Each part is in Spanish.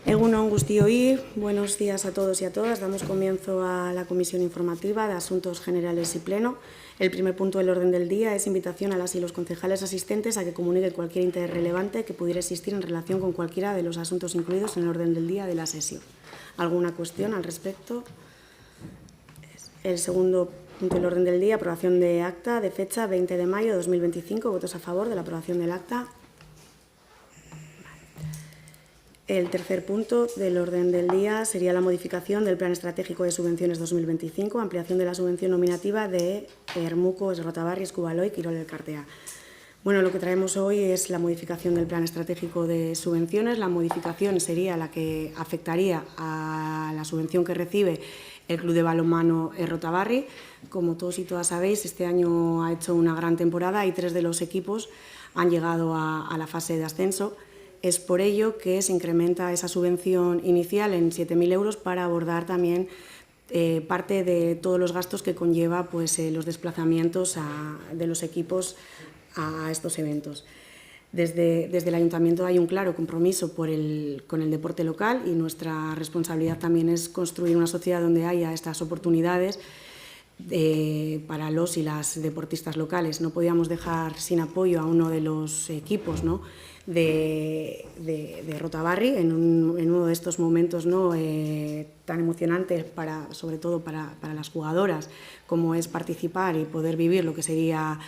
Egun on guztioi, buenos días a todos y a todas. Damos comienzo a la Comisión Informativa de Asuntos Generales y Pleno. El primer punto del orden del día es invitación a las y los concejales asistentes a que comuniquen cualquier interés relevante que pudiera existir en relación con cualquiera de los asuntos incluidos en el orden del día de la sesión. ¿Alguna cuestión al respecto? El segundo punto del orden del día, aprobación de acta de fecha 20 de mayo de 2025. ¿Votos a favor de la aprobación del acta? El tercer punto del orden del día sería la modificación del Plan Estratégico de Subvenciones 2025, ampliación de la subvención nominativa de Ermuco, Esrotabarri, Escubaloy, Quirol Elkartea. Bueno, lo que traemos hoy es la modificación del Plan Estratégico de Subvenciones. La modificación sería la que afectaría a la subvención que recibe el Club de Balonmano Errotabarri. Como todos y todas sabéis, este año ha hecho una gran temporada y 3 de los equipos han llegado a la fase de ascenso. Es por ello que se incrementa esa subvención inicial en 7.000 euros para abordar también parte de todos los gastos que conlleva pues, los desplazamientos de los equipos a estos eventos. Desde el Ayuntamiento hay un claro compromiso con el deporte local y nuestra responsabilidad también es construir una sociedad donde haya estas oportunidades para los y las deportistas locales. No podíamos dejar sin apoyo a uno de los equipos, ¿no?, de Rotabarri en uno de estos momentos, ¿no?, tan emocionantes, sobre todo para las jugadoras, como es participar y poder vivir lo que sería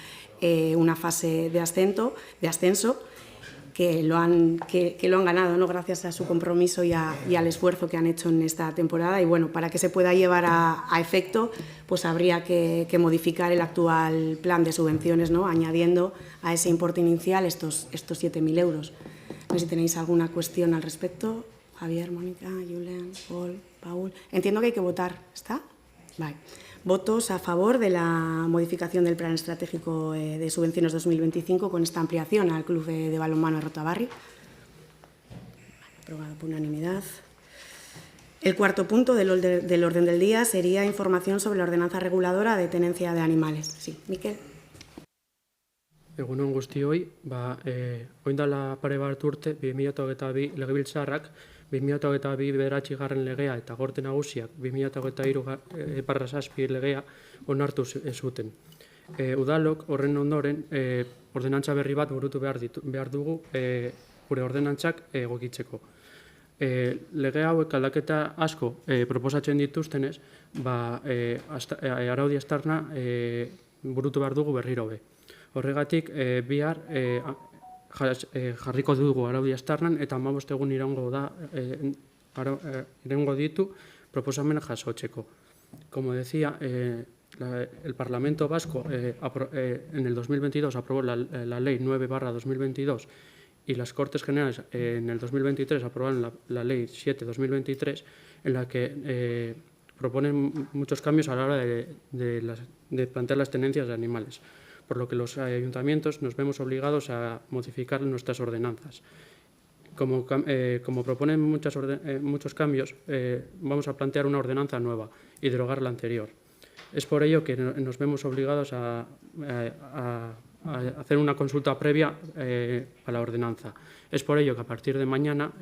una fase de ascenso, que lo han ganado, ¿no?, gracias a su compromiso y al esfuerzo que han hecho en esta temporada. Y bueno, para que se pueda llevar a efecto, pues habría que modificar el actual plan de subvenciones, ¿no?, añadiendo a ese importe inicial estos 7.000 euros. No sé si tenéis alguna cuestión al respecto. Javier, Mónica, Julen, Paul, Paul. Entiendo que hay que votar, ¿está? Vale. Votos a favor de la modificación del Plan Estratégico de Subvenciones 2025 con esta ampliación al Club de Balonmano Errotabarri. Aprobado por unanimidad. El cuarto punto del orden del día sería información sobre la ordenanza reguladora de tenencia de animales. Sí, Miquel. Egunon guztioi, orain dela pare bat urte, 2022 legebiltzarrak, 2022 bederatzigarren legea eta gorte nagusiak 2023/7 legea onartu zuten. Udalok horren ondoren ordenantza berri bat burutu behar dugu gure ordenantzak egokitzeko. Lege hauek aldaketa asko proposatzen dituztenez, araudi aztarna burutu behar dugu berriro be. Horregatik, bihar jarriko dugu araudi aztarnan eta 15 egun iraungo ditu proposamen jasotzeko. Como decía, el Parlamento Vasco en el 2022 aprobó la Ley 9/2022 y las Cortes Generales en el 2023 aprobaron la Ley 7/2023, en la que proponen muchos cambios a la hora de plantear las tenencias de animales, por lo que los ayuntamientos nos vemos obligados a modificar nuestras ordenanzas. Como proponen muchos cambios, vamos a plantear una ordenanza nueva y derogar la anterior. Es por ello que nos vemos obligados a hacer una consulta previa a la ordenanza. Es por ello que a partir de mañana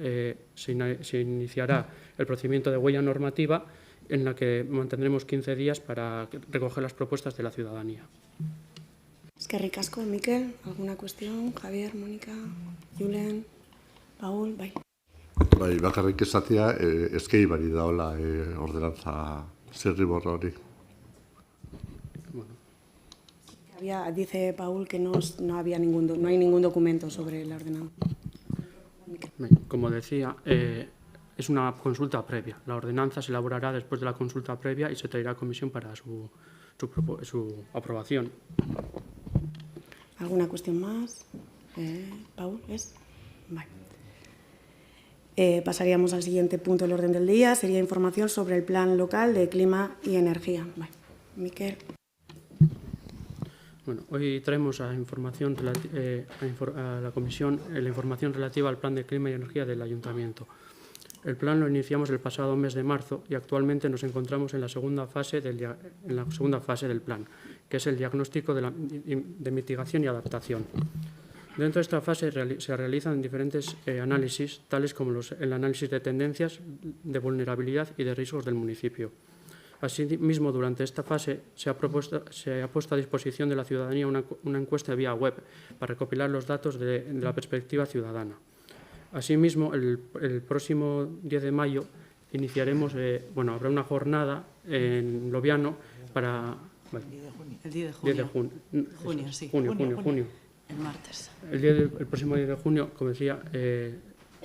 se iniciará el procedimiento de huella normativa, en la que mantendremos 15 días para recoger las propuestas de la ciudadanía. Eskerrik asko, Miquel. ¿Alguna cuestión? Javier, Mónica, Julen, Paul, bai. Bai, bakarrik esatea, eskei bari daola ordenantza zirriborra hori. Dice Paul que no hay ningún documento sobre la ordenanza. Como decía, es una consulta previa. La ordenanza se elaborará después de la consulta previa y se traerá a comisión para su aprobación. ¿Alguna cuestión más? Paul, ¿es? Vale. Pasaríamos al siguiente punto del orden del día. Sería información sobre el Plan Local de Clima y Energía. Vale. Miquel. Bueno, hoy traemos a la comisión la información relativa al Plan de Clima y Energía del Ayuntamiento. El plan lo iniciamos el pasado mes de marzo y actualmente nos encontramos en la segunda fase del plan, que es el diagnóstico de mitigación y adaptación. Dentro de esta fase se realizan diferentes análisis, tales como el análisis de tendencias, de vulnerabilidad y de riesgos del municipio. Asimismo, durante esta fase se ha puesto a disposición de la ciudadanía una encuesta vía web para recopilar los datos de la perspectiva ciudadana. Asimismo, el próximo 10 de mayo iniciaremos, habrá una jornada en Loviano para... El 10 de junio. 10 de junio. Junio. El martes. El próximo 10 de junio, como decía,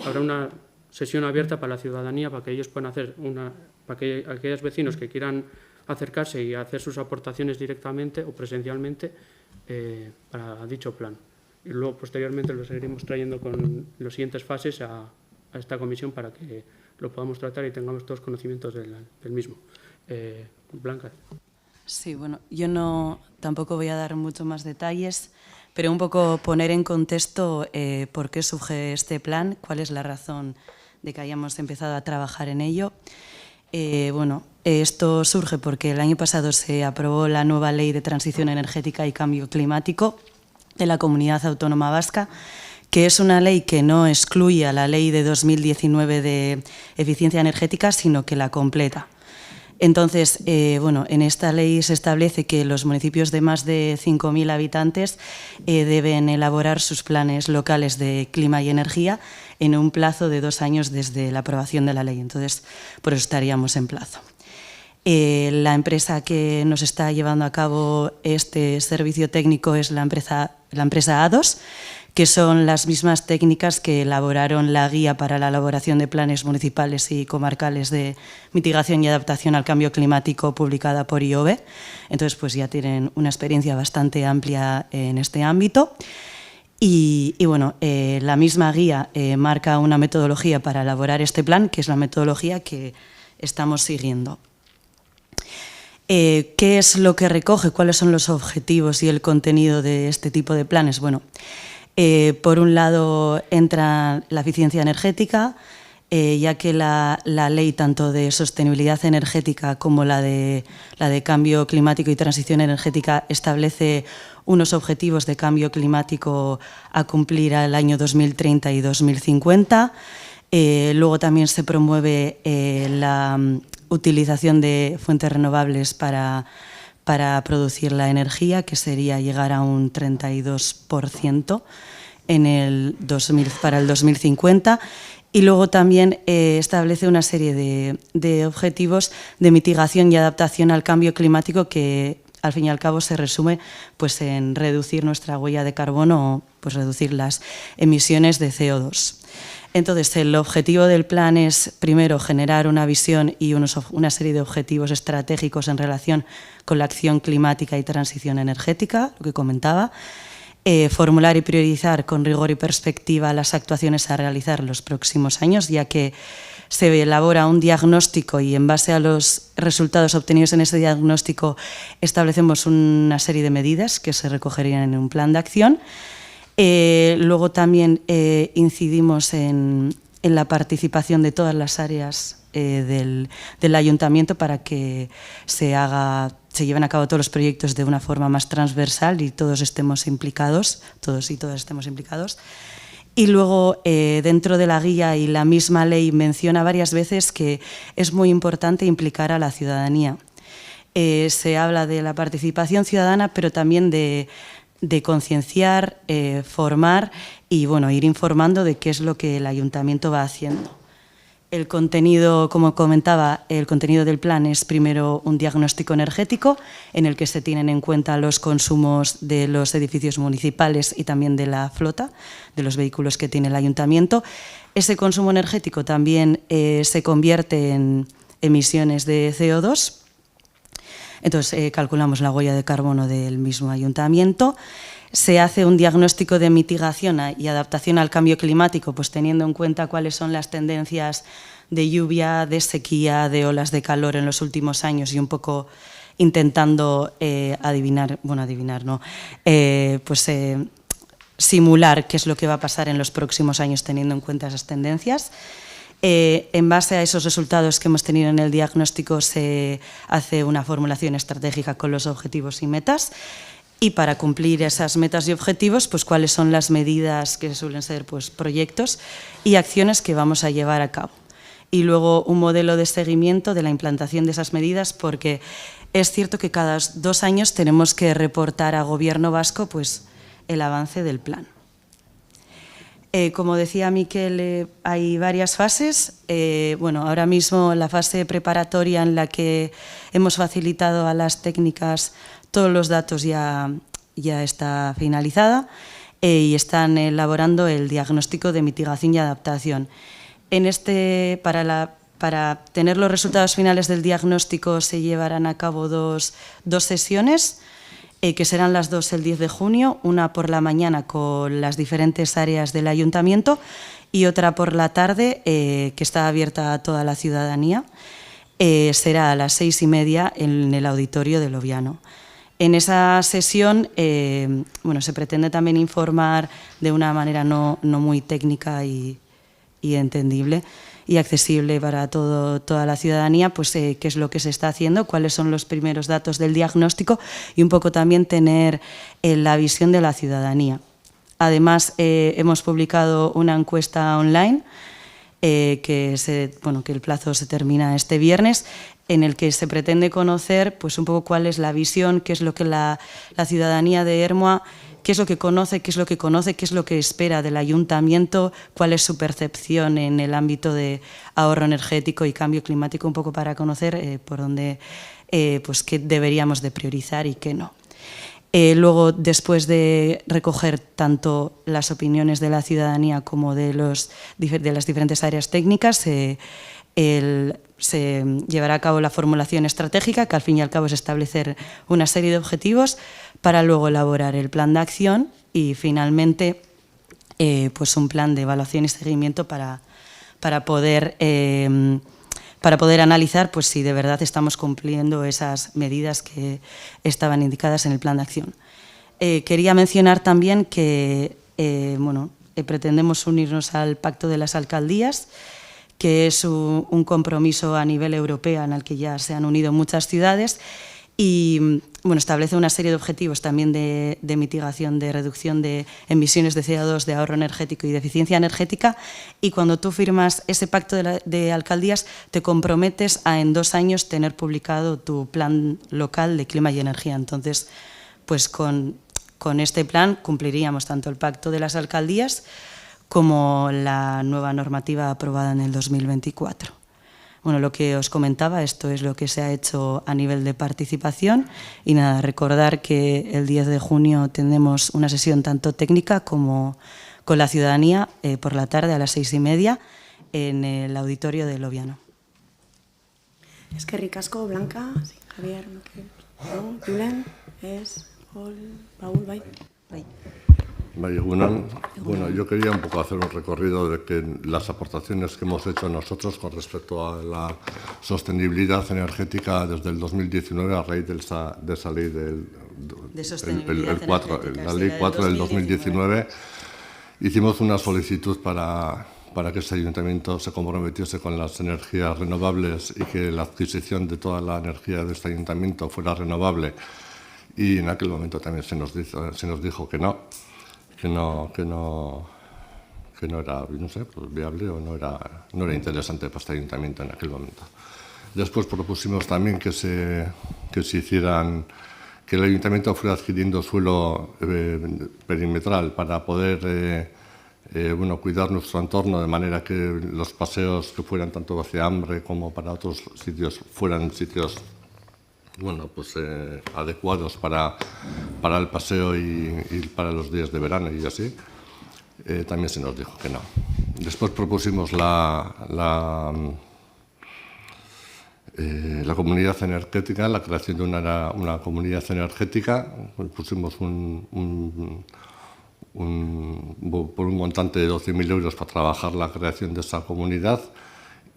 habrá una sesión abierta para la ciudadanía para que ellos puedan hacer para que aquellos vecinos que quieran acercarse y hacer sus aportaciones directamente o presencialmente para dicho plan. Y luego, posteriormente, lo seguiremos trayendo con las siguientes fases a esta comisión para que lo podamos tratar y tengamos todos conocimientos del mismo. Blanca. Sí, bueno, yo tampoco voy a dar mucho más detalles, pero un poco poner en contexto por qué surge este plan, cuál es la razón de que hayamos empezado a trabajar en ello. Esto surge porque el año pasado se aprobó la nueva Ley de Transición Energética y Cambio Climático de la Comunidad Autónoma Vasca, que es una ley que no excluye a la Ley de 2019 de Eficiencia Energética, sino que la completa. Entonces, en esta ley se establece que los municipios de más de 5.000 habitantes deben elaborar sus planes locales de clima y energía en un plazo de 2 años desde la aprobación de la ley. Entonces, por eso estaríamos en plazo. La empresa que nos está llevando a cabo este servicio técnico es la empresa A2, que son las mismas técnicas que elaboraron la guía para la elaboración de planes municipales y comarcales de mitigación y adaptación al cambio climático publicada por IOBE. Entonces, pues ya tienen una experiencia bastante amplia en este ámbito. Y la misma guía marca una metodología para elaborar este plan, que es la metodología que estamos siguiendo. ¿Qué es lo que recoge? ¿Cuáles son los objetivos y el contenido de este tipo de planes? Por un lado entra la eficiencia energética, ya que la ley tanto de sostenibilidad energética como la de cambio climático y transición energética establece unos objetivos de cambio climático a cumplir al año 2030 y 2050. Luego también se promueve la utilización de fuentes renovables para producir la energía, que sería llegar a un 32% para el 2050. Y luego también establece una serie de objetivos de mitigación y adaptación al cambio climático que, al fin y al cabo, se resume en reducir nuestra huella de carbono o reducir las emisiones de CO2. Entonces, el objetivo del plan es, primero, generar una visión y una serie de objetivos estratégicos en relación con la acción climática y transición energética, lo que comentaba, formular y priorizar con rigor y perspectiva las actuaciones a realizar en los próximos años, ya que se elabora un diagnóstico y en base a los resultados obtenidos en ese diagnóstico establecemos una serie de medidas que se recogerían en un plan de acción. Luego también incidimos en la participación de todas las áreas del ayuntamiento para que se lleven a cabo todos los proyectos de una forma más transversal y todos estemos implicados, todos y todas estemos implicados. Y luego, dentro de la guía y la misma ley menciona varias veces que es muy importante implicar a la ciudadanía. Se habla de la participación ciudadana, pero también de concienciar, formar y ir informando de qué es lo que el ayuntamiento va haciendo. El contenido, como comentaba, el contenido del plan es primero un diagnóstico energético en el que se tienen en cuenta los consumos de los edificios municipales y también de la flota, de los vehículos que tiene el ayuntamiento. Ese consumo energético también se convierte en emisiones de CO2. Entonces, calculamos la huella de carbono del mismo ayuntamiento. Se hace un diagnóstico de mitigación y adaptación al cambio climático, pues teniendo en cuenta cuáles son las tendencias de lluvia, de sequía, de olas de calor en los últimos años y un poco intentando simular qué es lo que va a pasar en los próximos años teniendo en cuenta esas tendencias. En base a esos resultados que hemos tenido en el diagnóstico se hace una formulación estratégica con los objetivos y metas. Y para cumplir esas metas y objetivos, pues cuáles son las medidas que suelen ser pues, proyectos y acciones que vamos a llevar a cabo. Y luego un modelo de seguimiento de la implantación de esas medidas, porque es cierto que cada 2 años tenemos que reportar a Gobierno vasco pues, el avance del plan. Como decía Miquel, hay varias fases. Bueno, ahora mismo la fase preparatoria en la que hemos facilitado a las técnicas todos los datos ya está finalizada y están elaborando el diagnóstico de mitigación y adaptación. Para tener los resultados finales del diagnóstico se llevarán a cabo dos sesiones, que serán las 2 el 10 de junio, una por la mañana con las diferentes áreas del ayuntamiento y otra por la tarde, que está abierta a toda la ciudadanía. Será a las 6:30 en el auditorio del Oviano. En esa sesión bueno, se pretende también informar de una manera no muy técnica y entendible y accesible para toda la ciudadanía, pues qué es lo que se está haciendo, cuáles son los primeros datos del diagnóstico y un poco también tener la visión de la ciudadanía. Además, hemos publicado una encuesta online que el plazo se termina este viernes, en el que se pretende conocer pues, un poco cuál es la visión, qué es lo que la ciudadanía de Ermua, qué es lo que conoce, qué es lo que espera del ayuntamiento, cuál es su percepción en el ámbito de ahorro energético y cambio climático, un poco para conocer por dónde, pues, qué deberíamos de priorizar y qué no. Luego, después de recoger tanto las opiniones de la ciudadanía como de las diferentes áreas técnicas, se llevará a cabo la formulación estratégica, que al fin y al cabo es establecer una serie de objetivos para luego elaborar el plan de acción y finalmente pues un plan de evaluación y seguimiento para poder analizar pues, si de verdad estamos cumpliendo esas medidas que estaban indicadas en el plan de acción. Quería mencionar también que pretendemos unirnos al Pacto de las Alcaldías, que es un compromiso a nivel europeo en el que ya se han unido muchas ciudades y bueno, establece una serie de objetivos también de mitigación, de reducción de emisiones de CO2, de ahorro energético y de eficiencia energética, y cuando tú firmas ese pacto de alcaldías te comprometes a en 2 años tener publicado tu plan local de clima y energía. Entonces, pues con este plan cumpliríamos tanto el pacto de las alcaldías como la nueva normativa aprobada en el 2024. Bueno, lo que os comentaba, esto es lo que se ha hecho a nivel de participación y nada, recordar que el 10 de junio tendremos una sesión tanto técnica como con la ciudadanía por la tarde a las 6:30 en el auditorio del Oviano. Es que ricasco, Blanca, Javier, Julen, Paul, bai. Bueno, yo quería un poco hacer un recorrido de que las aportaciones que hemos hecho nosotros con respecto a la sostenibilidad energética desde el 2019 a raíz de esa ley la ley 4 del 2019, hicimos una solicitud para que este ayuntamiento se comprometiese con las energías renovables y que la adquisición de toda la energía de este ayuntamiento fuera renovable, y en aquel momento también se nos dijo que no era, no sé, pues viable o no era interesante para este ayuntamiento en aquel momento. Después propusimos también que el ayuntamiento fuera adquiriendo suelo perimetral para poder cuidar nuestro entorno, de manera que los paseos que fueran tanto hacia Hambre como para otros sitios fueran sitios adecuados para el paseo y para los días de verano y así. También se nos dijo que no. Después propusimos la comunidad energética, la creación de una comunidad energética. Pusimos por un montante de 12.000 euros para trabajar la creación de esa comunidad,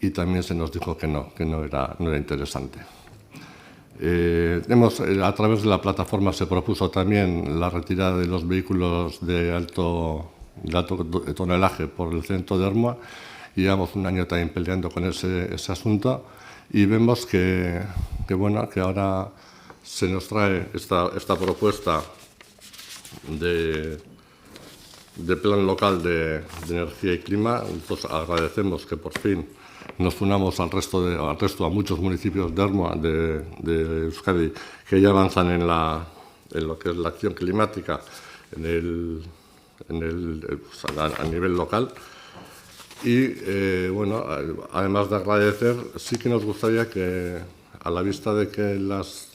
y también se nos dijo que no era interesante. A través de la plataforma se propuso también la retirada de los vehículos de alto tonelaje por el centro de Ermua, y llevamos un año también peleando con ese asunto, y vemos que ahora se nos trae esta propuesta plan local de energía y clima. Nosotros agradecemos que por fin nos unamos al resto, a muchos municipios de Euskadi que ya avanzan en lo que es la acción climática a nivel local. Y bueno, además de agradecer, sí que nos gustaría que, a la vista de que las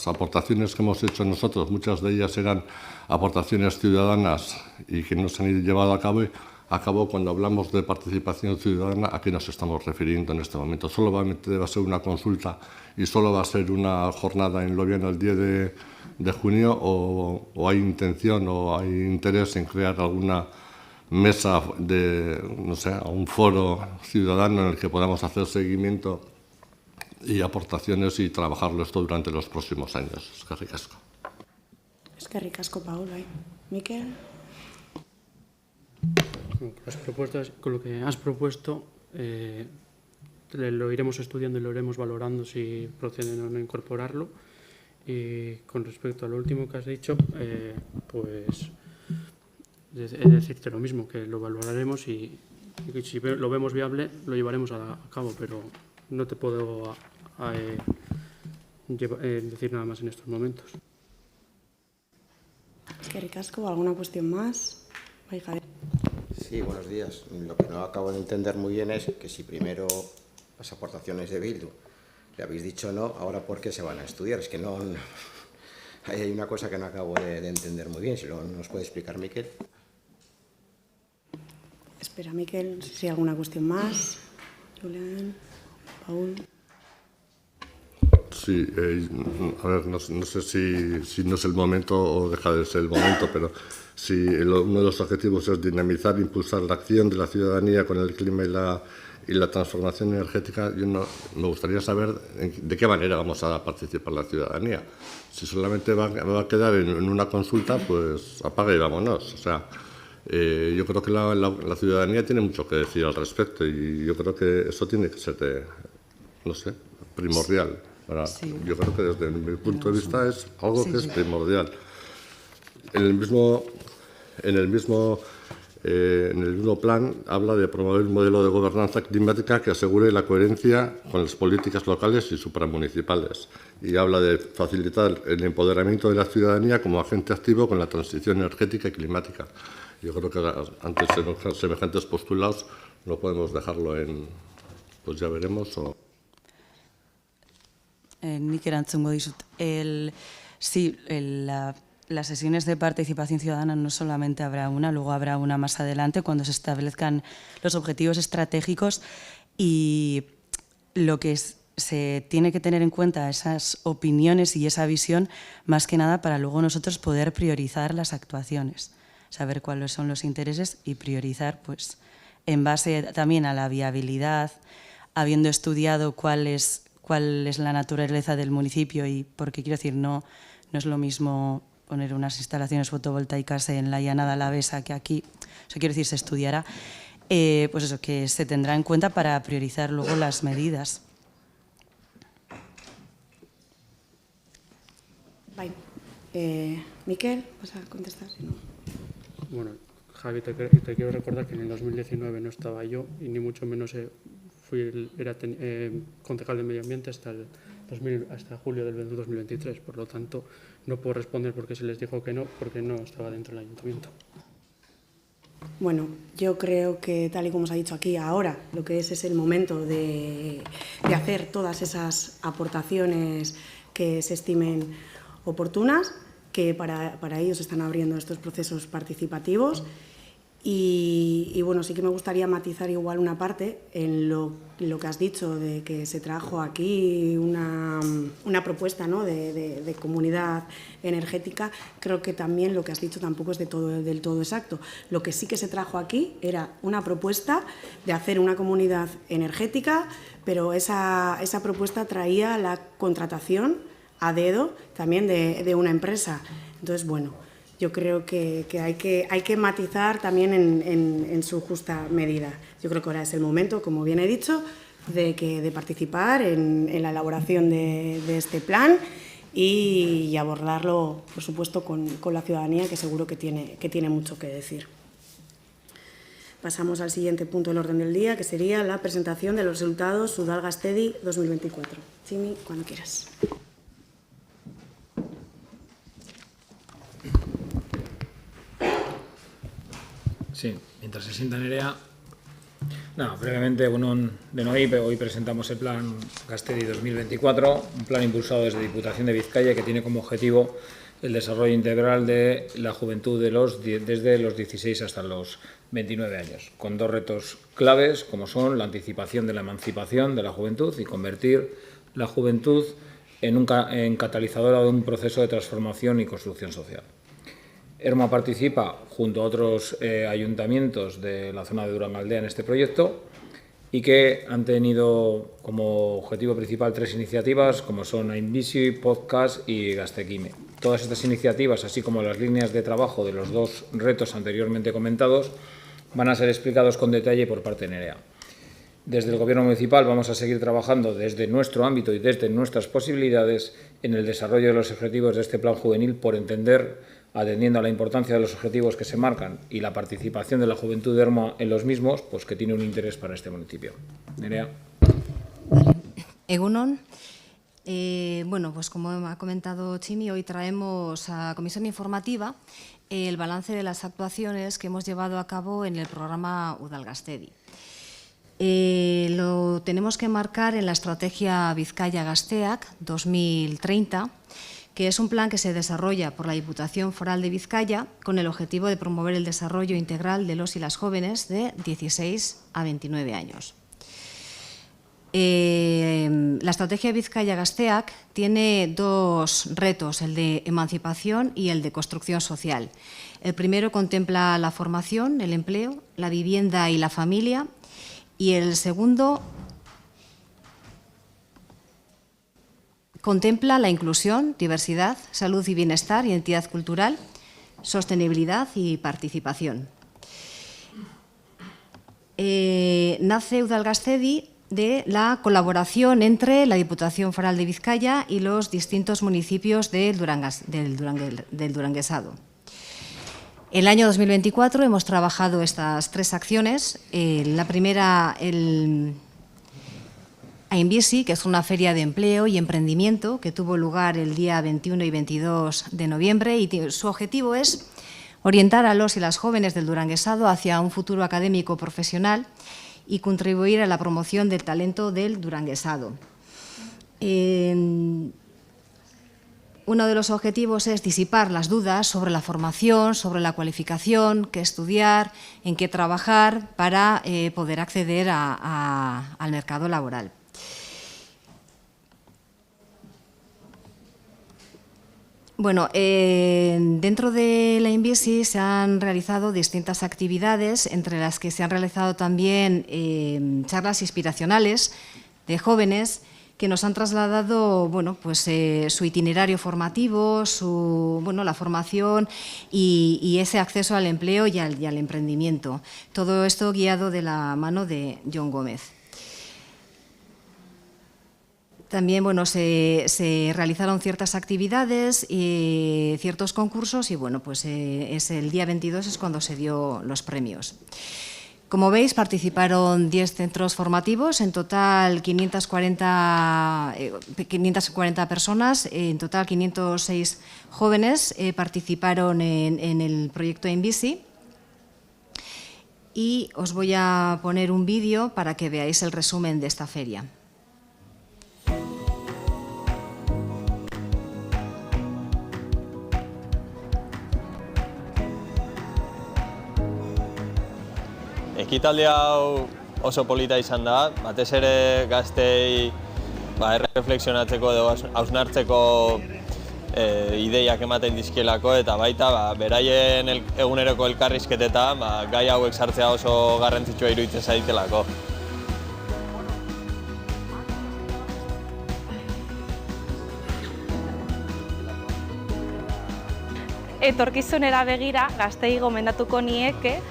aportaciones que hemos hecho nosotros, muchas de ellas eran aportaciones ciudadanas y que no se han llevado a cabo, cuando hablamos de participación ciudadana, ¿a qué nos estamos refiriendo en este momento? Solamente va a ser una consulta y solo va a ser una jornada en Loviano el 10 de junio, o hay intención o hay interés en crear alguna mesa no sé, un foro ciudadano en el que podamos hacer seguimiento y aportaciones y trabajarlo esto durante los próximos años. Eskerrik asko. Eskerrik asko, Paul. Mikel. Con lo que has propuesto, lo iremos estudiando y lo iremos valorando si proceden o no incorporarlo. Y con respecto a lo último que has dicho, pues es decirte lo mismo, que lo valoraremos y si lo vemos viable lo llevaremos a cabo, pero no te puedo decir nada más en estos momentos. Eskerrik asko, ¿alguna cuestión más? Javier. Sí, buenos días. Lo que no acabo de entender muy bien es que si primero las aportaciones de Bildu le habéis dicho no, ahora ¿por qué se van a estudiar? Es que no hay una cosa que no acabo de entender muy bien. Si nos puede explicar Mikel. Espera, Mikel, si hay alguna cuestión más. Julián, Paul. Sí, a ver, no sé si no es el momento o deja de ser el momento, pero si uno de los objetivos es dinamizar e impulsar la acción de la ciudadanía con el clima y la transformación energética, me gustaría saber de qué manera vamos a participar la ciudadanía. Si solamente va a quedar en una consulta, pues apaga y vámonos. O sea, yo creo que la ciudadanía tiene mucho que decir al respecto y yo creo que eso tiene que ser, no sé, primordial. Sí. Yo creo que desde mi punto de vista es algo que es primordial. En el mismo plan habla de promover un modelo de gobernanza climática que asegure la coherencia con las políticas locales y supramunicipales. Y habla de facilitar el empoderamiento de la ciudadanía como agente activo con la transición energética y climática. Yo creo que ante semejantes postulados no podemos dejarlo en, pues ya veremos. Nik erantzungo dizut. Sí, las sesiones de participación ciudadana no solamente habrá una, luego habrá una más adelante cuando se establezcan los objetivos estratégicos y lo que se tiene que tener en cuenta esas opiniones y esa visión más que nada para luego nosotros poder priorizar las actuaciones, saber cuáles son los intereses y priorizar pues en base también a la viabilidad, habiendo estudiado cuál es la naturaleza del municipio y porque quiero decir, no es lo mismo poner unas instalaciones fotovoltaicas en la llanada alavesa que aquí, o sea, quiero decir, se estudiará, pues eso, que se tendrá en cuenta para priorizar luego las medidas. Vale. Mikel, ¿vas a contestar? Si no. Bueno, Javi, te quiero recordar que en el 2019 no estaba yo y ni mucho menos era concejal de Medio Ambiente hasta julio del 2023. Por lo tanto, no puedo responder porque se les dijo que no, porque no estaba dentro del ayuntamiento. Bueno, yo creo que, tal y como se ha dicho aquí, ahora lo que es el momento de hacer todas esas aportaciones que se estimen oportunas, que para ello se están abriendo estos procesos participativos. Y bueno, sí que me gustaría matizar igual una parte en lo que has dicho de que se trajo aquí una propuesta, ¿no?, de comunidad energética. Creo que también lo que has dicho tampoco es del todo exacto. Lo que sí que se trajo aquí era una propuesta de hacer una comunidad energética, pero esa propuesta traía la contratación a dedo también de una empresa. Entonces, bueno, yo creo que hay que matizar también en su justa medida. Yo creo que ahora es el momento, como bien he dicho, de participar en la elaboración de este plan y abordarlo, por supuesto, con la ciudadanía, que seguro que tiene mucho que decir. Pasamos al siguiente punto del orden del día, que sería la presentación de los resultados Udal Gaztedi 2024. Chimi, cuando quieras. Sí, mientras se sienta Nerea. Brevemente, hoy presentamos el Plan Gaztedi 2024, un plan impulsado desde Diputación de Vizcaya que tiene como objetivo el desarrollo integral de la juventud desde los 16 hasta los 29 años, con dos retos claves como son la anticipación de la emancipación de la juventud y convertir la juventud en catalizadora de un proceso de transformación y construcción social. ERMA participa junto a otros ayuntamientos de la zona de Durangaldea en este proyecto y que han tenido como objetivo principal 3 iniciativas como son Ainbizi, Podcast y Gaztekime. Todas estas iniciativas, así como las líneas de trabajo de los 2 retos anteriormente comentados, van a ser explicados con detalle por parte de Nerea. Desde el Gobierno municipal vamos a seguir trabajando desde nuestro ámbito y desde nuestras posibilidades en el desarrollo de los objetivos de este plan juvenil por entender, atendiendo a la importancia de los objetivos que se marcan y la participación de la juventud de ERMA en los mismos, pues que tiene un interés para este municipio. Nerea. Egunon. Pues como ha comentado Chimi, hoy traemos a Comisión Informativa el balance de las actuaciones que hemos llevado a cabo en el programa Udal Gaztedi. Lo tenemos que marcar en la estrategia Vizcaya Gazteak 2030, que es un plan que se desarrolla por la Diputación Foral de Vizcaya con el objetivo de promover el desarrollo integral de los y las jóvenes de 16 a 29 años. La estrategia Vizcaya Gazteak tiene 2 retos, el de emancipación y el de construcción social. El primero contempla la formación, el empleo, la vivienda y la familia, y el segundo contempla la inclusión, diversidad, salud y bienestar, identidad cultural, sostenibilidad y participación. Nace Udal Gaztedi de la colaboración entre la Diputación Foral de Vizcaya y los distintos municipios del Duranguesado. El año 2024 hemos trabajado estas 3 acciones. La primera, Ainbizi, que es una feria de empleo y emprendimiento que tuvo lugar el día 21 y 22 de noviembre y su objetivo es orientar a los y las jóvenes del Duranguesado hacia un futuro académico profesional y contribuir a la promoción del talento del Duranguesado. Uno de los objetivos es disipar las dudas sobre la formación, sobre la cualificación, qué estudiar, en qué trabajar para poder acceder al mercado laboral. Dentro de la Ainbizi se han realizado distintas actividades, entre las que se han realizado también charlas inspiracionales de jóvenes que nos han trasladado su itinerario formativo, la formación y ese acceso al empleo y al emprendimiento. Todo esto guiado de la mano de Jon Gómez. También se realizaron ciertas actividades y ciertos concursos y es el día 22 es cuando se dio los premios. Como veis, participaron 10 centros formativos, en total 540 personas, en total 506 jóvenes participaron en el proyecto Ainbizi. Y os voy a poner un vídeo para que veáis el resumen de esta feria. Ekitaldi hau oso polita izan da, batez ere gazteei erreflexionatzeko edo hausnartzeko ideiak ematen dizkielako eta baita beraien eguneroko elkarrizketetan gai hauek sartzea oso garrantzitsua iruditzen zaitelako. Etorkizunera begira gazteei gomendatuko nieke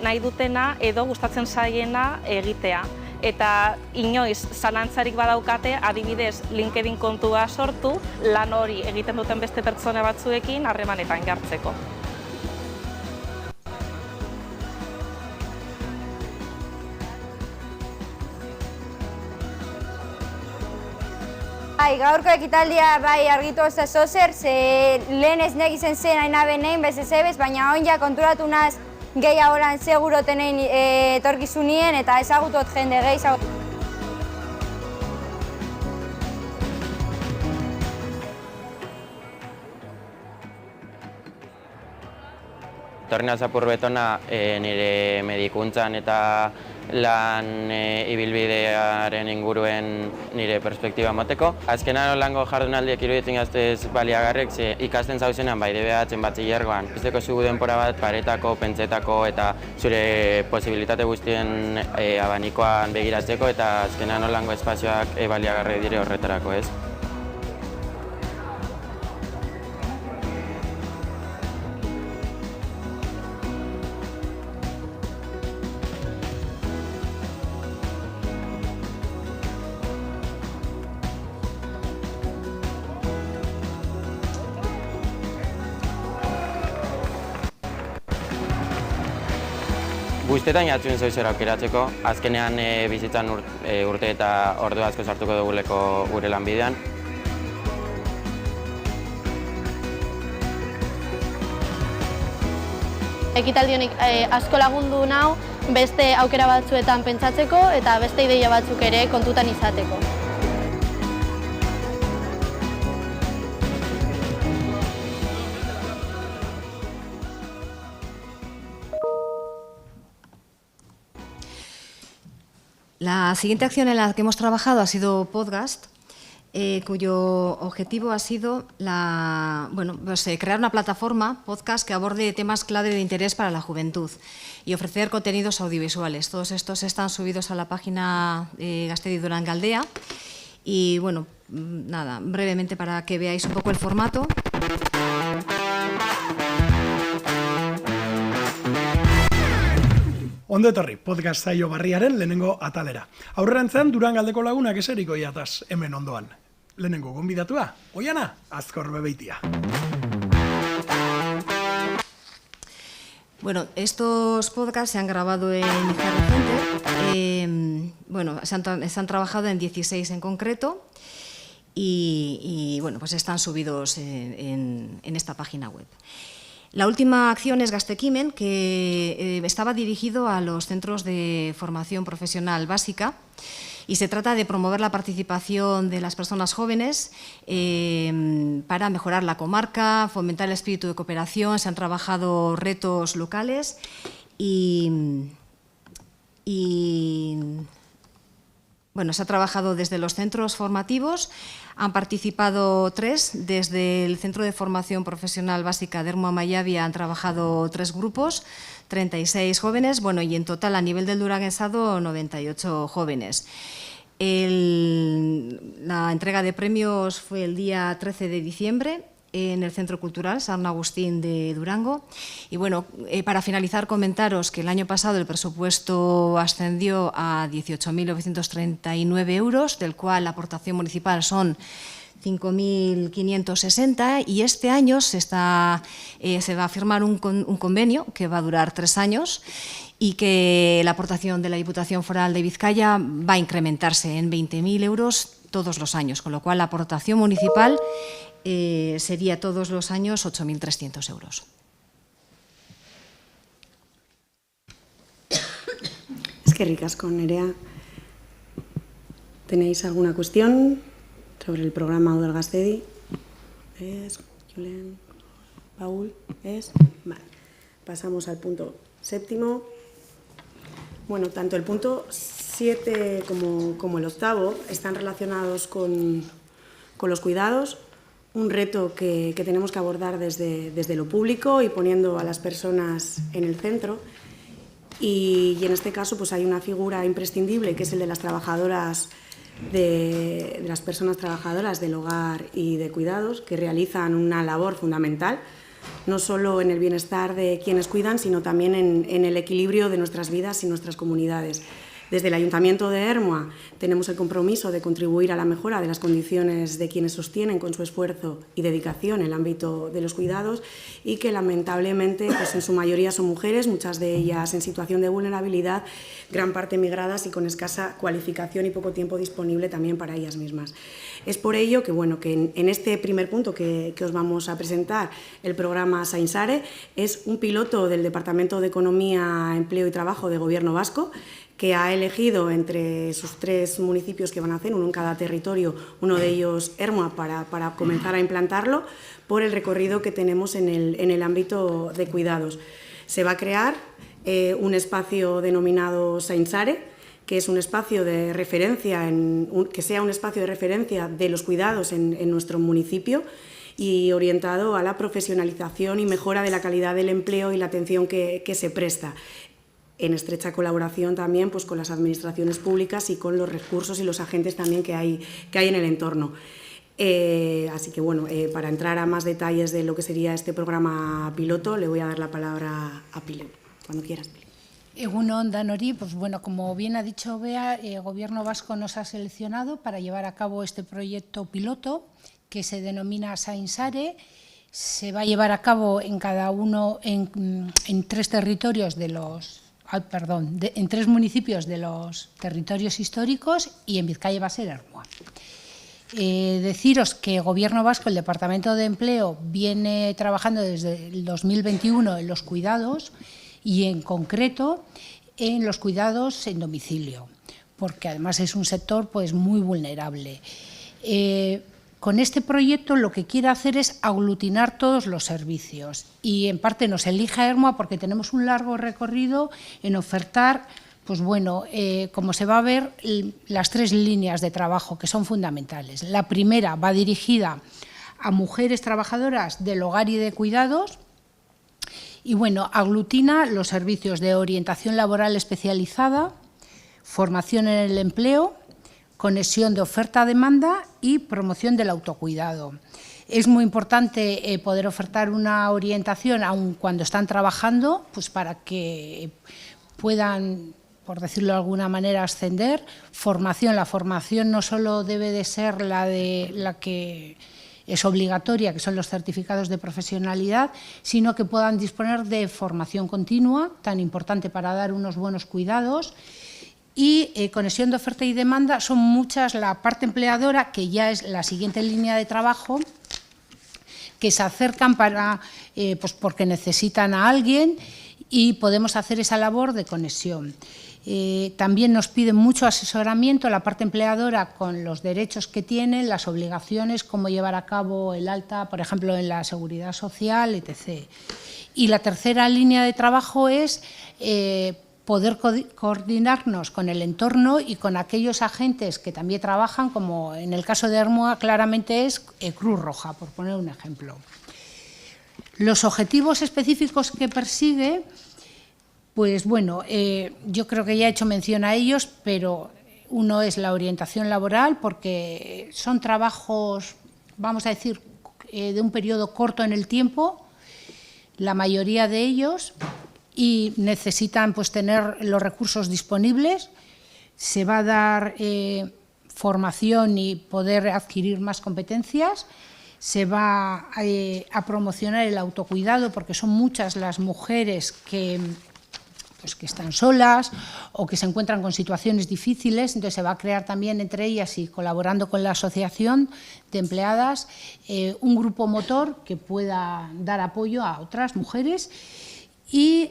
nahi dutena edo gustatzen zaiena egitea. eta inoiz zalantzarik badaukate, adibidez LinkedIn kontua sortu, lan hori egiten duten beste pertsona batzuekin harremanetan jartzeko. Gaurko ekitaldia argitu oso zer, lehen ez nek izen zen haina benein, bez ez ebez, baina oin ja konturatu naz gehiagoran seguro tenein etorkizunien eta ezagutot jende gehi. Torna zapur betona nire medikuntzan eta lan ibilbidearen inguruen nire perspektiba moteko. Azkenan holango jardunaldiek iruditzen gaztez baliagarrek, ze ikasten zauzenan bai DBH-en batxilergoan. Bizteko zugu denpora bat paretako, pentsetako eta zure posibilitate guztien abanikoan begiratzeko eta azkenan holango espazioak baliagarri dire horretarako, ez? Guztetan jatzuen zoizera aukeratzeko, azkenean bizitzan urte eta ordu asko sartuko duguleko gure lanbidean. Ekitaldi honik asko lagundu nau, beste aukera batzuetan pentsatzeko eta beste ideia batzuk ere kontutan izateko. La siguiente acción en la que hemos trabajado ha sido Podcast, cuyo objetivo ha sido crear una plataforma podcast que aborde temas clave de interés para la juventud y ofrecer contenidos audiovisuales. Todos estos están subidos a la página Gastedi Durangaldea y bueno, nada, brevemente para que veáis un poco el formato. Ondo etorri, podcast zaio barriaren lehenengo atalera. Aurrerantzean Durangaldeko lagunak eseriko iataz hemen ondoan. Lehenengo gonbidatua, Oiana Azkorbebeitia. Bueno, estos podcasts se han grabado en Izarracente, se han trabajado en 16 en concreto y bueno, pues están subidos en esta página web. La última acción es Gastekimen, que estaba dirigido a los centros de formación profesional básica y se trata de promover la participación de las personas jóvenes para mejorar la comarca, fomentar el espíritu de cooperación. Se han trabajado retos locales y se ha trabajado desde los centros formativos. Han participado 3, desde el Centro de Formación Profesional Básica de Ermua Mayavia han trabajado 3 grupos, 36 jóvenes, y en total a nivel del Duranguesado 98 jóvenes. La entrega de premios fue el día 13 de diciembre en el Centro Cultural San Agustín de Durango. Y para finalizar, comentaros que el año pasado el presupuesto ascendió a 18.939 euros, del cual la aportación municipal son 5.560 y este año se va a firmar un convenio que va a durar 3 años y que la aportación de la Diputación Foral de Vizcaya va a incrementarse en 20.000 euros todos los años, con lo cual la aportación municipal sería todos los años 8.300 euros. Es que ricasco, Nerea. ¿Tenéis alguna cuestión sobre el programa Udal Gastedi? ¿Es? Julen, Paul, ¿es? Vale. Pasamos al punto 7. Bueno, tanto el punto 7 como el 8 están relacionados con los cuidados, un reto que tenemos que abordar desde lo público y poniendo a las personas en el centro. Y en este caso pues hay una figura imprescindible que es el de las trabajadoras, de las personas trabajadoras del hogar y de cuidados, que realizan una labor fundamental, no solo en el bienestar de quienes cuidan, sino también en el equilibrio de nuestras vidas y nuestras comunidades. Desde el Ayuntamiento de Ermua tenemos el compromiso de contribuir a la mejora de las condiciones de quienes sostienen con su esfuerzo y dedicación el ámbito de los cuidados y que lamentablemente pues en su mayoría son mujeres, muchas de ellas en situación de vulnerabilidad, gran parte migradas y con escasa cualificación y poco tiempo disponible también para ellas mismas. Es por ello que, bueno, que en este primer punto que os vamos a presentar, el programa Sainsare es un piloto del Departamento de Economía, Empleo y Trabajo de Gobierno Vasco, que ha elegido entre sus 3 municipios que van a hacer, uno en cada territorio, uno de ellos Ermua, para comenzar a implantarlo, por el recorrido que tenemos en el ámbito de cuidados. Se va a crear un espacio denominado Sainsare, que es un espacio de referencia, que sea un espacio de referencia de los cuidados en nuestro municipio y orientado a la profesionalización y mejora de la calidad del empleo y la atención que se presta, en estrecha colaboración también pues, con las administraciones públicas y con los recursos y los agentes también que hay en el entorno. Así que, bueno, para entrar a más detalles de lo que sería este programa piloto, le voy a dar la palabra a Pile, cuando quieras, Pile. Egunon Danori, pues bueno, como bien ha dicho Bea, el Gobierno vasco nos ha seleccionado para llevar a cabo este proyecto piloto que se denomina Sainsare. Se va a llevar a cabo en cada uno, en 3 territorios de los... en 3 municipios de los territorios históricos y en Vizcaya va a ser Ermua. Deciros que el Gobierno vasco, el Departamento de Empleo, viene trabajando desde el 2021 en los cuidados y en concreto en los cuidados en domicilio, porque además es un sector pues, muy vulnerable. Con este proyecto lo que quiere hacer es aglutinar todos los servicios y en parte nos elige a Ermua porque tenemos un largo recorrido en ofertar, pues bueno, como se va a ver, las 3 líneas de trabajo que son fundamentales. La primera va dirigida a mujeres trabajadoras del hogar y de cuidados y bueno, aglutina los servicios de orientación laboral especializada, formación en el empleo, conexión de oferta-demanda y promoción del autocuidado. Es muy importante poder ofertar una orientación aun cuando están trabajando, pues para que puedan, por decirlo de alguna manera, ascender. Formación, la formación no solo debe de ser la que es obligatoria, que son los certificados de profesionalidad, sino que puedan disponer de formación continua, tan importante para dar unos buenos cuidados. Y conexión de oferta y demanda, son muchas la parte empleadora, que ya es la siguiente línea de trabajo, que se acercan pues porque necesitan a alguien y podemos hacer esa labor de conexión. También nos piden mucho asesoramiento la parte empleadora con los derechos que tienen, las obligaciones, cómo llevar a cabo el alta, por ejemplo, en la seguridad social, etc. Y la tercera línea de trabajo es poder coordinarnos con el entorno y con aquellos agentes que también trabajan, como en el caso de Ermua claramente es Cruz Roja, por poner un ejemplo. Los objetivos específicos que persigue, pues bueno, yo creo que ya he hecho mención a ellos, pero uno es la orientación laboral, porque son trabajos, vamos a decir, de un periodo corto en el tiempo, la mayoría de ellos, y necesitan pues, tener los recursos disponibles. Se va a dar formación y poder adquirir más competencias. Se va a promocionar el autocuidado, porque son muchas las mujeres que están solas o que se encuentran con situaciones difíciles, entonces se va a crear también entre ellas y colaborando con la asociación de empleadas un grupo motor que pueda dar apoyo a otras mujeres. Y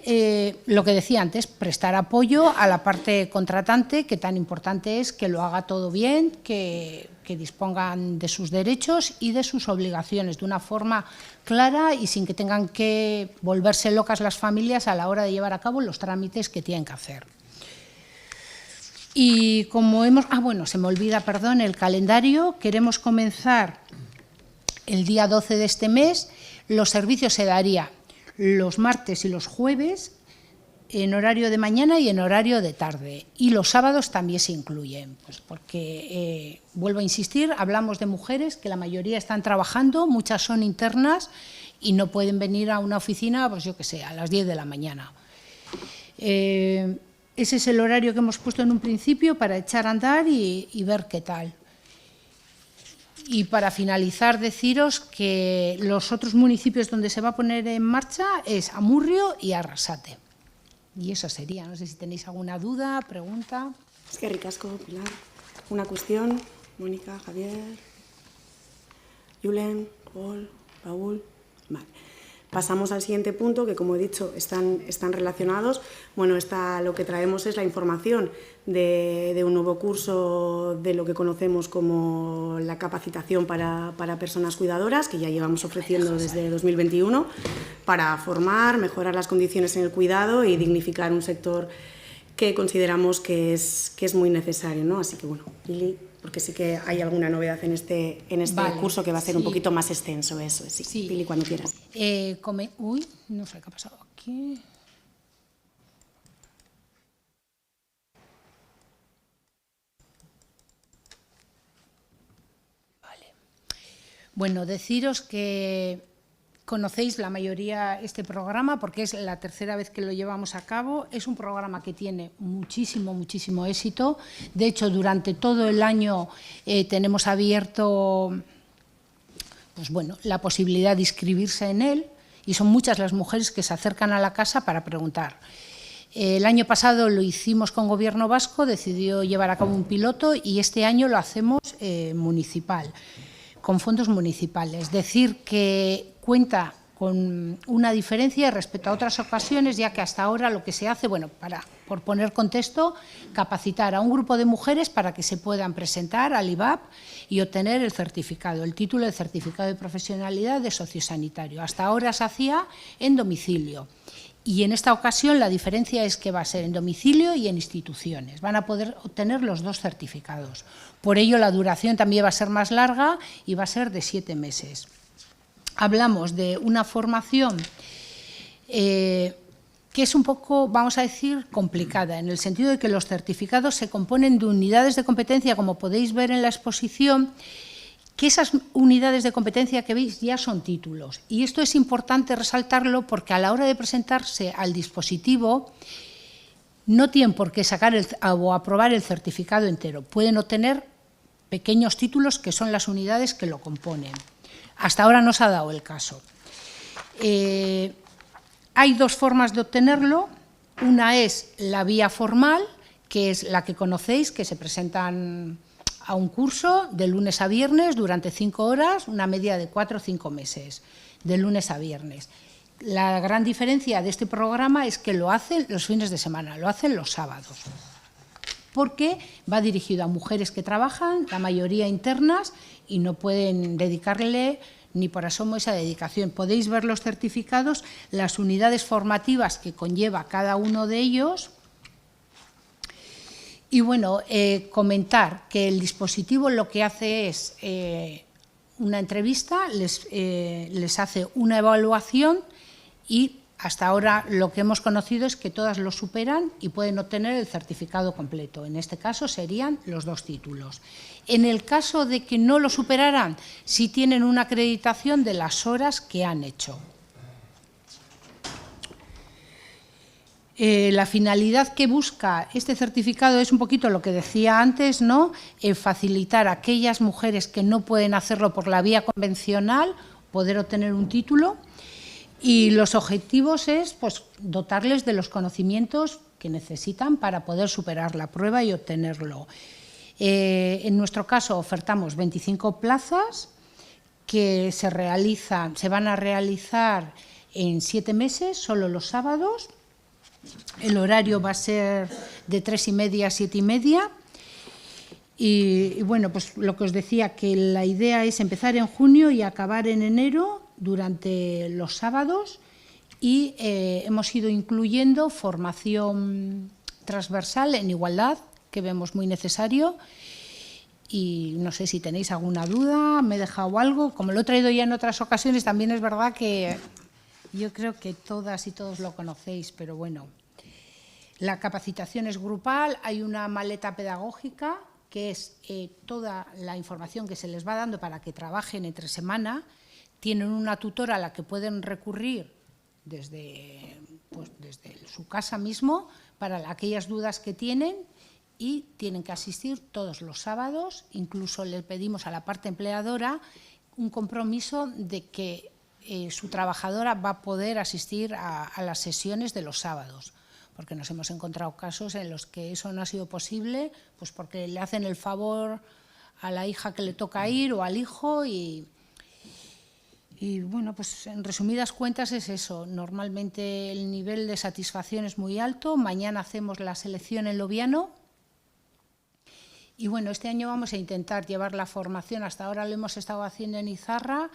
lo que decía antes, prestar apoyo a la parte contratante, que tan importante es que lo haga todo bien, que dispongan de sus derechos y de sus obligaciones de una forma clara y sin que tengan que volverse locas las familias a la hora de llevar a cabo los trámites que tienen que hacer. Y como se me olvida, perdón, el calendario. Queremos comenzar el día 12 de este mes. Los servicios se darían los martes y los jueves en horario de mañana y en horario de tarde. Y los sábados también se incluyen, pues porque, vuelvo a insistir, hablamos de mujeres que la mayoría están trabajando, muchas son internas y no pueden venir a una oficina, pues yo qué sé, a las 10 de la mañana. ese es el horario que hemos puesto en un principio para echar a andar y ver qué tal. Y para finalizar, deciros que los otros municipios donde se va a poner en marcha es Amurrio y Arrasate. Y eso sería. No sé si tenéis alguna duda, pregunta. Es que ricasco, Pilar. Una cuestión, Mónica, Javier, Julen, Paul, Paul. Vale. Pasamos al siguiente punto, que como he dicho, están relacionados. Bueno, lo que traemos es la información de un nuevo curso de lo que conocemos como la capacitación para personas cuidadoras, que ya llevamos ofreciendo desde 2021, para formar, mejorar las condiciones en el cuidado y dignificar un sector que consideramos que es muy necesario, ¿no? Así que, bueno, Lili, porque sí que hay alguna novedad en este vale, curso que va a ser un poquito más extenso, eso es, sí. Lili, cuando quieras. Uy, no sé qué ha pasado aquí. Vale. Bueno, deciros que conocéis la mayoría este programa porque es la tercera vez que lo llevamos a cabo. Es un programa que tiene muchísimo éxito. De hecho, durante todo el año tenemos abierto pues bueno, la posibilidad de inscribirse en él y son muchas las mujeres que se acercan a la casa para preguntar. El año pasado lo hicimos con Gobierno Vasco, decidió llevar a cabo un piloto y este año lo hacemos municipal, con fondos municipales. Decir que cuenta con una diferencia respecto a otras ocasiones, ya que hasta ahora lo que se hace, bueno, por poner contexto, capacitar a un grupo de mujeres para que se puedan presentar al IVAP y obtener el certificado, el título de certificado de profesionalidad de sociosanitario. Hasta ahora se hacía en domicilio y en esta ocasión la diferencia es que va a ser en domicilio y en instituciones. Van a poder obtener los dos certificados. Por ello la duración también va a ser más larga y va a ser de 7 meses. Hablamos de una formación que es un poco, vamos a decir, complicada, en el sentido de que los certificados se componen de unidades de competencia, como podéis ver en la exposición, que esas unidades de competencia que veis ya son títulos. Y esto es importante resaltarlo porque a la hora de presentarse al dispositivo no tienen por qué sacar o aprobar el certificado entero. Pueden obtener pequeños títulos que son las unidades que lo componen. Hasta ahora no se ha dado el caso. Hay dos formas de obtenerlo. Una es la vía formal, que es la que conocéis, que se presentan a un curso de lunes a viernes durante 5 horas, una media de 4 o 5 meses, de lunes a viernes. La gran diferencia de este programa es que lo hacen los fines de semana, lo hacen los sábados, porque va dirigido a mujeres que trabajan, la mayoría internas, y no pueden dedicarle ni por asomo esa dedicación. Podéis ver los certificados, las unidades formativas que conlleva cada uno de ellos. Y bueno, comentar que el dispositivo lo que hace es una entrevista, les hace una evaluación y hasta ahora lo que hemos conocido es que todas lo superan y pueden obtener el certificado completo. En este caso serían los 2 títulos. En el caso de que no lo superaran, sí tienen una acreditación de las horas que han hecho. La finalidad que busca este certificado es un poquito lo que decía antes, ¿no? Facilitar a aquellas mujeres que no pueden hacerlo por la vía convencional, poder obtener un título. Y los objetivos es pues, dotarles de los conocimientos que necesitan para poder superar la prueba y obtenerlo. En nuestro caso ofertamos 25 plazas que se van a realizar en 7 meses, solo los sábados. El horario va a ser de 3:30 a 7:30. Y bueno, pues lo que os decía, que la idea es empezar en junio y acabar en enero durante los sábados y hemos ido incluyendo formación transversal en igualdad, que vemos muy necesario. Y no sé si tenéis alguna duda, me he dejado algo. Como lo he traído ya en otras ocasiones, también es verdad que yo creo que todas y todos lo conocéis, pero bueno. La capacitación es grupal, hay una maleta pedagógica que es toda la información que se les va dando para que trabajen entre semana. Tienen una tutora a la que pueden recurrir desde su casa mismo para aquellas dudas que tienen, y tienen que asistir todos los sábados. Incluso le pedimos a la parte empleadora un compromiso de que su trabajadora va a poder asistir a las sesiones de los sábados, porque nos hemos encontrado casos en los que eso no ha sido posible, pues porque le hacen el favor a la hija que le toca ir o al hijo y bueno, pues en resumidas cuentas es eso. Normalmente el nivel de satisfacción es muy alto. Mañana hacemos la selección en Loviano. Y bueno, este año vamos a intentar llevar la formación, hasta ahora lo hemos estado haciendo en Izarra,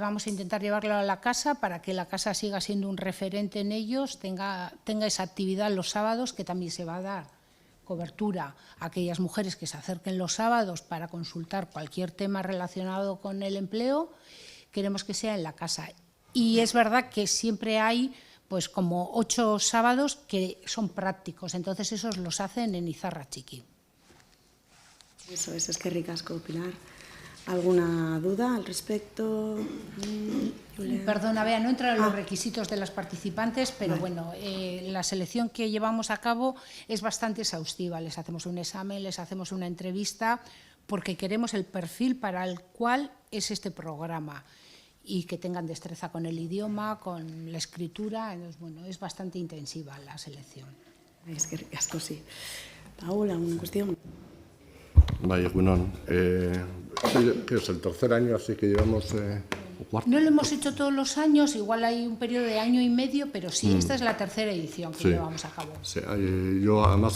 vamos a intentar llevarlo a la casa para que la casa siga siendo un referente en ellos, tenga esa actividad los sábados, que también se va a dar cobertura a aquellas mujeres que se acerquen los sábados para consultar cualquier tema relacionado con el empleo. Queremos que sea en la casa. Y es verdad que siempre hay pues como 8 sábados que son prácticos, entonces esos los hacen en Izarra Txiki. Eso es que ricasco, Pilar. ¿Alguna duda al respecto? Perdona, Bea, no entran los requisitos de las participantes, pero bueno, la selección que llevamos a cabo es bastante exhaustiva. Les hacemos un examen, les hacemos una entrevista, porque queremos el perfil para el cual es este programa y que tengan destreza con el idioma, con la escritura. Entonces, bueno, es bastante intensiva la selección. Es que ricasco, sí. Paula, ¿alguna cuestión? Vaya, Gunón. Que es el tercer año, así que llevamos cuarto. No lo hemos hecho todos los años, igual hay un periodo de año y medio, pero sí, esta es la tercera edición que llevamos a cabo. Sí, yo además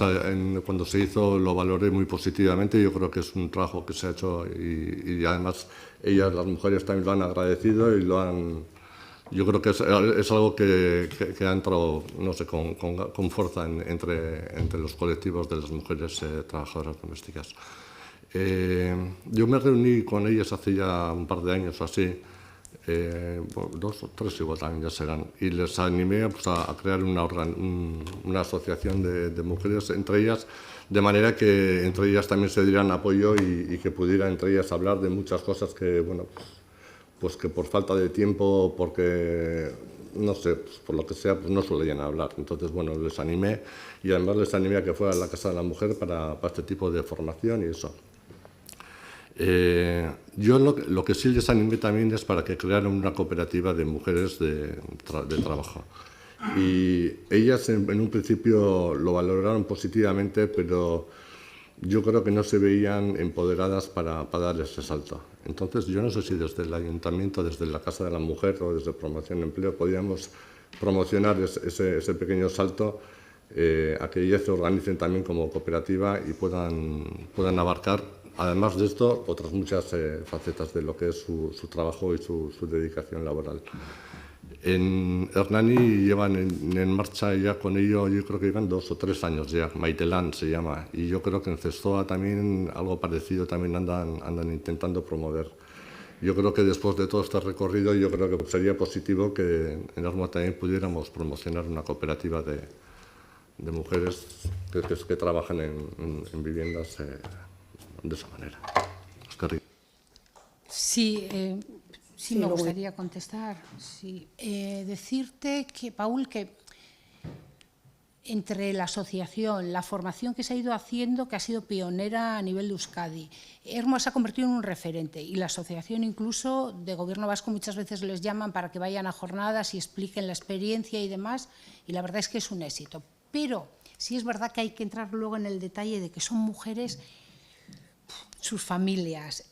cuando se hizo lo valoré muy positivamente. Yo creo que es un trabajo que se ha hecho y además ellas, las mujeres, también lo han agradecido y lo han... Yo creo que es algo que ha entrado, no sé, con fuerza entre los colectivos de las mujeres trabajadoras domésticas. Yo me reuní con ellas hace ya un par de años o así, 2 o 3 igual también ya serán, y les animé pues, a crear una asociación de mujeres entre ellas, de manera que entre ellas también se dieran apoyo y que pudieran entre ellas hablar de muchas cosas que, bueno, pues que por falta de tiempo, porque, no sé, pues por lo que sea, pues no solían hablar. Entonces, bueno, les animé y además les animé a que fuera a la Casa de la Mujer para este tipo de formación y eso. Yo lo que sí les animé también es para que crearan una cooperativa de mujeres de trabajo. Y ellas en un principio lo valoraron positivamente, pero yo creo que no se veían empoderadas para dar ese salto. Entonces, yo no sé si desde el Ayuntamiento, desde la Casa de la Mujer o desde Promoción de Empleo podíamos promocionar ese pequeño salto a que ellas se organicen también como cooperativa y puedan abarcar, además de esto, otras muchas facetas de lo que es su trabajo y su dedicación laboral. En Hernani llevan en marcha ya con ello, yo creo que llevan 2 o 3 años ya, Maitelán se llama, y yo creo que en Zestoa también algo parecido también andan intentando promover. Yo creo que después de todo este recorrido, yo creo que sería positivo que en Ermua también pudiéramos promocionar una cooperativa de mujeres que trabajan en viviendas de esa manera. Sí, sí, me gustaría contestar. Sí. Decirte que, Paul, que entre la asociación, la formación que se ha ido haciendo, que ha sido pionera a nivel de Euskadi, Ermua se ha convertido en un referente y la asociación incluso de Gobierno vasco muchas veces les llaman para que vayan a jornadas y expliquen la experiencia y demás, y la verdad es que es un éxito. Pero sí es verdad que hay que entrar luego en el detalle de que son mujeres, sus familias,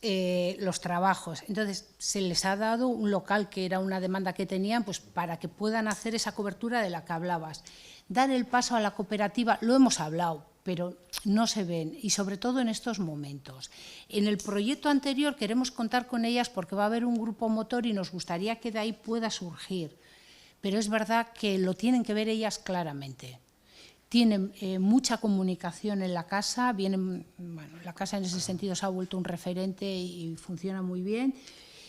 los trabajos. Entonces, se les ha dado un local, que era una demanda que tenían, pues para que puedan hacer esa cobertura de la que hablabas. Dar el paso a la cooperativa, lo hemos hablado, pero no se ven, y sobre todo en estos momentos. En el proyecto anterior queremos contar con ellas porque va a haber un grupo motor y nos gustaría que de ahí pueda surgir. Pero es verdad que lo tienen que ver ellas claramente. Tienen mucha comunicación en la casa, la casa en ese sentido se ha vuelto un referente y funciona muy bien.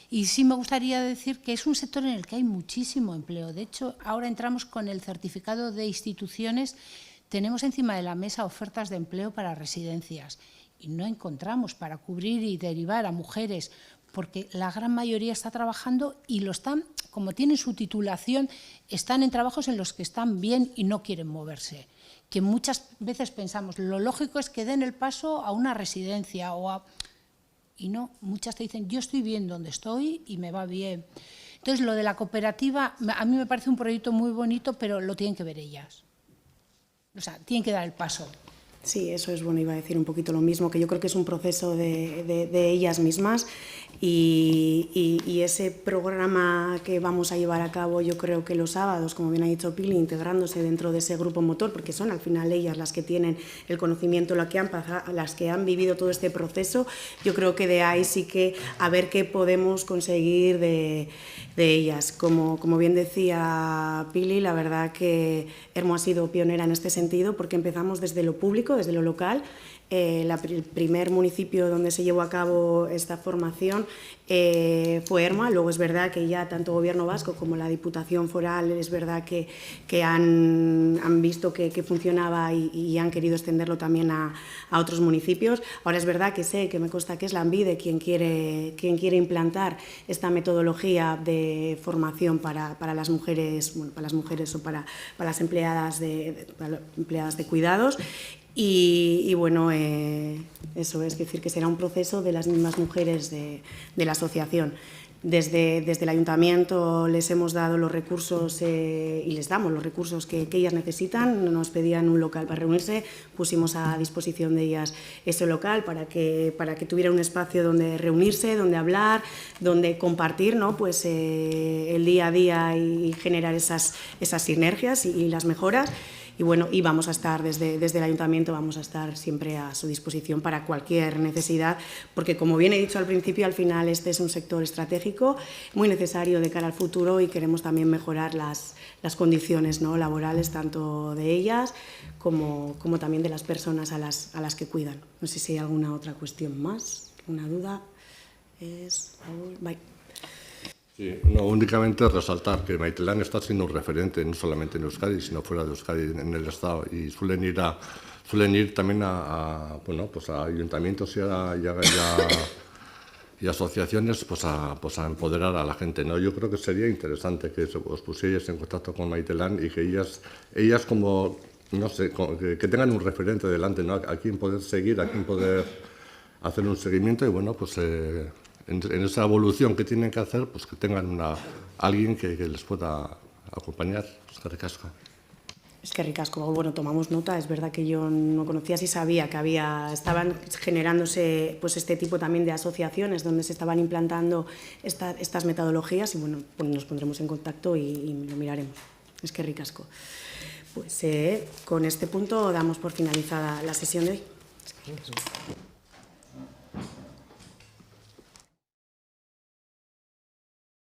Y sí me gustaría decir que es un sector en el que hay muchísimo empleo. De hecho, ahora entramos con el certificado de instituciones, tenemos encima de la mesa ofertas de empleo para residencias y no encontramos para cubrir y derivar a mujeres, porque la gran mayoría está trabajando y lo están como tienen su titulación, están en trabajos en los que están bien y no quieren moverse. Que muchas veces pensamos, lo lógico es que den el paso a una residencia o a... Y no, muchas te dicen, yo estoy bien donde estoy y me va bien. Entonces, lo de la cooperativa, a mí me parece un proyecto muy bonito, pero lo tienen que ver ellas. O sea, tienen que dar el paso. Sí, eso es bueno, iba a decir un poquito lo mismo, que yo creo que es un proceso de ellas mismas y ese programa que vamos a llevar a cabo, yo creo que los sábados, como bien ha dicho Pili, integrándose dentro de ese grupo motor, porque son al final ellas las que tienen el conocimiento, las que han vivido todo este proceso, yo creo que de ahí sí que a ver qué podemos conseguir de ellas. Como bien decía Pili, la verdad que Hermo ha sido pionera en este sentido porque empezamos desde lo público, desde lo local. El primer municipio donde se llevó a cabo esta formación fue Hermo. Luego es verdad que ya tanto Gobierno vasco como la Diputación Foral es verdad que han visto que funcionaba y han querido extenderlo también a otros municipios. Ahora es verdad que sé, que me consta que es Lanbide quien quiere implantar esta metodología de formación para las mujeres, bueno, para las mujeres o para las empleadas de cuidados. Y bueno, eso es decir, que será un proceso de las mismas mujeres de la asociación. Desde el ayuntamiento les hemos dado los recursos y les damos los recursos que ellas necesitan. Nos pedían un local para reunirse, pusimos a disposición de ellas ese local para que tuvieran un espacio donde reunirse, donde hablar, donde compartir, ¿no? Pues, el día a día y generar esas sinergias y las mejoras. Y bueno, y vamos a estar desde el ayuntamiento, vamos a estar siempre a su disposición para cualquier necesidad, porque como bien he dicho al principio, al final este es un sector estratégico muy necesario de cara al futuro y queremos también mejorar las condiciones, ¿no?, laborales, tanto de ellas como también de las personas a las que cuidan. No sé si hay alguna otra cuestión más, una duda. Bye. Sí, no, únicamente resaltar que Maite-Lan está siendo un referente no solamente en Euskadi, sino fuera de Euskadi, en el Estado, y suelen ir también a ayuntamientos y asociaciones pues a empoderar a la gente, ¿no? Yo creo que sería interesante que os pusierais en contacto con Maite-Lan y que ellas como, no sé, que tengan un referente delante, ¿no? A quien poder seguir, a quien poder hacer un seguimiento y bueno, pues en esa evolución que tienen que hacer, pues que tengan alguien que les pueda acompañar. Eskerrik asko. Eskerrik asko. Bueno, tomamos nota. Es verdad que yo no conocía, sí sabía que estaban generándose pues este tipo también de asociaciones donde se estaban implantando estas metodologías y bueno, pues nos pondremos en contacto y lo miraremos. Eskerrik asko. Pues con este punto damos por finalizada la sesión de hoy.